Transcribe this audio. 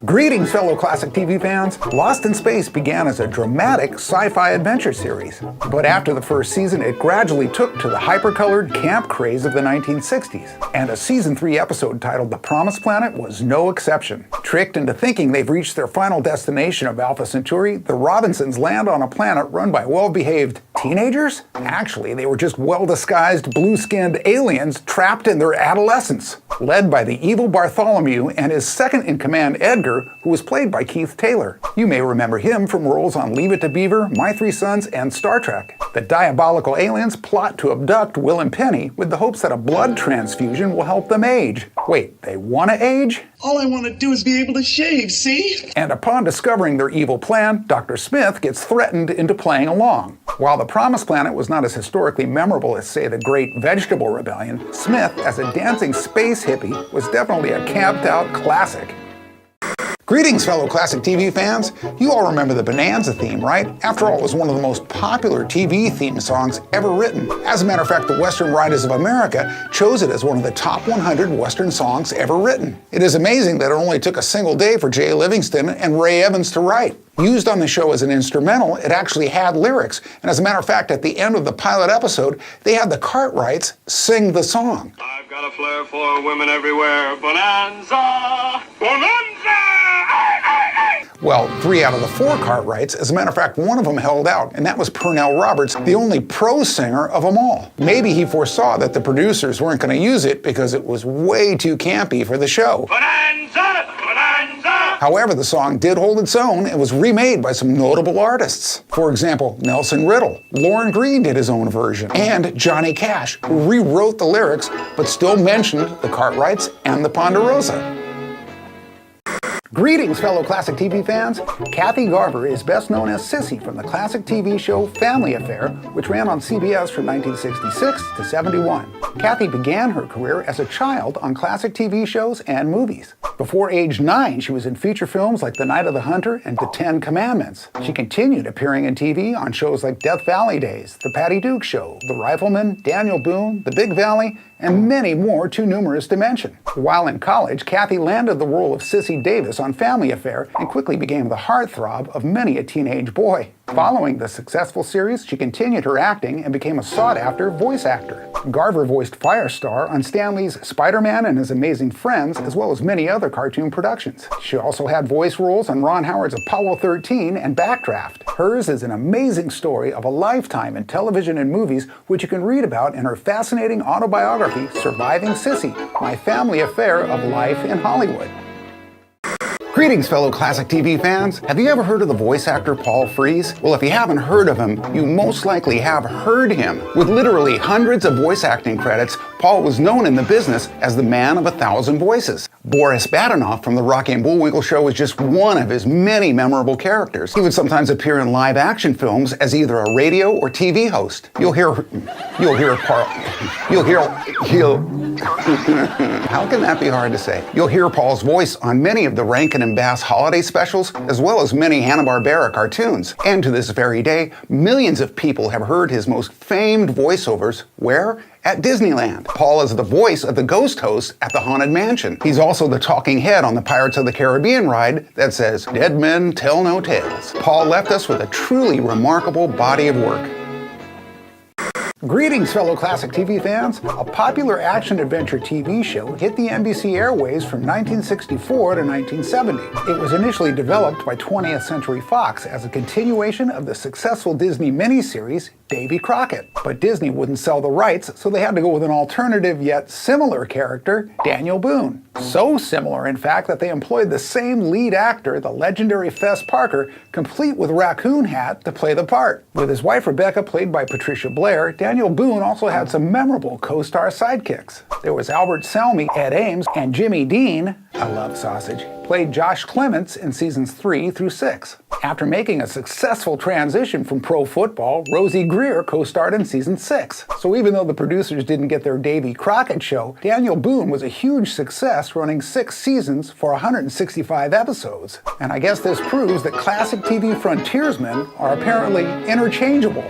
Greetings, fellow classic TV fans! Lost in Space began as a dramatic sci-fi adventure series, but after the first season it gradually took to the hyper-colored camp craze of the 1960s, and a Season 3 episode titled The Promised Planet was no exception. Tricked into thinking they've reached their final destination of Alpha Centauri, the Robinsons land on a planet run by well-behaved teenagers? Actually, they were just well-disguised, blue-skinned aliens trapped in their adolescence, led by the evil Bartholomew and his second-in-command Edgar, who was played by Keith Taylor. You may remember him from roles on Leave It to Beaver, My Three Sons, and Star Trek. The diabolical aliens plot to abduct Will and Penny with the hopes that a blood transfusion will help them age. Wait, they want to age? All I want to do is be able to shave, see? And upon discovering their evil plan, Dr. Smith gets threatened into playing along. While the Promised Planet was not as historically memorable as, say, the Great Vegetable Rebellion, Smith, as a dancing space hippie, was definitely a camped-out classic. Greetings, fellow classic TV fans! You all remember the Bonanza theme, right? After all, it was one of the most popular TV theme songs ever written. As a matter of fact, the Western Writers of America chose it as one of the top 100 Western songs ever written. It is amazing that it only took a single day for Jay Livingston and Ray Evans to write. Used on the show as an instrumental, it actually had lyrics, and as a matter of fact, at the end of the pilot episode, they had the Cartwrights sing the song. I've got a flair for women everywhere. Bonanza! Bonanza! Well, 3 out of the 4 Cartwrights, as a matter of fact, one of them held out, and that was Pernell Roberts, the only pro singer of them all. Maybe he foresaw that the producers weren't going to use it because it was way too campy for the show. Bonanza! Bonanza! However, the song did hold its own and was remade by some notable artists. For example, Nelson Riddle, Lauren Green did his own version, and Johnny Cash, who rewrote the lyrics but still mentioned the Cartwrights and the Ponderosa. Greetings, fellow classic TV fans! Kathy Garver is best known as Sissy from the classic TV show Family Affair, which ran on CBS from 1966 to 71. Kathy began her career as a child on classic TV shows and movies. Before age 9, she was in feature films like The Night of the Hunter and The 10 Commandments. She continued appearing in TV on shows like Death Valley Days, The Patty Duke Show, The Rifleman, Daniel Boone, The Big Valley, and many more too numerous to mention. While in college, Kathy landed the role of Sissy Davis on Family Affair and quickly became the heartthrob of many a teenage boy. Following the successful series, she continued her acting and became a sought-after voice actor. Garver voiced Firestar on Stan Lee's Spider-Man and His Amazing Friends, as well as many other cartoon productions. She also had voice roles on Ron Howard's Apollo 13 and Backdraft. Hers is an amazing story of a lifetime in television and movies, which you can read about in her fascinating autobiography, Surviving Sissy, My Family Affair of Life in Hollywood. Greetings, fellow classic TV fans! Have you ever heard of the voice actor Paul Frees? Well, if you haven't heard of him, you most likely have heard him. With literally hundreds of voice acting credits, Paul was known in the business as the man of 1,000 voices. Boris Badenoff from the Rocky and Bullwinkle Show was just one of his many memorable characters. He would sometimes appear in live-action films as either a radio or TV host. How can that be hard to say? You'll hear Paul's voice on many of the Rankin and Bass holiday specials, as well as many Hanna-Barbera cartoons. And to this very day, millions of people have heard his most famed voiceovers, where? At Disneyland. Paul is the voice of the ghost host at the Haunted Mansion. He's also the talking head on the Pirates of the Caribbean ride that says, "Dead men tell no tales." Paul left us with a truly remarkable body of work. Greetings, fellow classic TV fans! A popular action-adventure TV show hit the NBC airways from 1964 to 1970. It was initially developed by 20th Century Fox as a continuation of the successful Disney miniseries Davy Crockett. But Disney wouldn't sell the rights, so they had to go with an alternative yet similar character, Daniel Boone. So similar, in fact, that they employed the same lead actor, the legendary Fess Parker, complete with raccoon hat, to play the part. With his wife Rebecca, played by Patricia Blair, Daniel Boone also had some memorable co-star sidekicks. There was Albert Selmy, Ed Ames, and Jimmy Dean, I love sausage, played Josh Clements in seasons 3 through 6. After making a successful transition from pro football, Rosie Greer co-starred in season 6. So even though the producers didn't get their Davy Crockett show, Daniel Boone was a huge success, running 6 seasons for 165 episodes. And I guess this proves that classic TV frontiersmen are apparently interchangeable.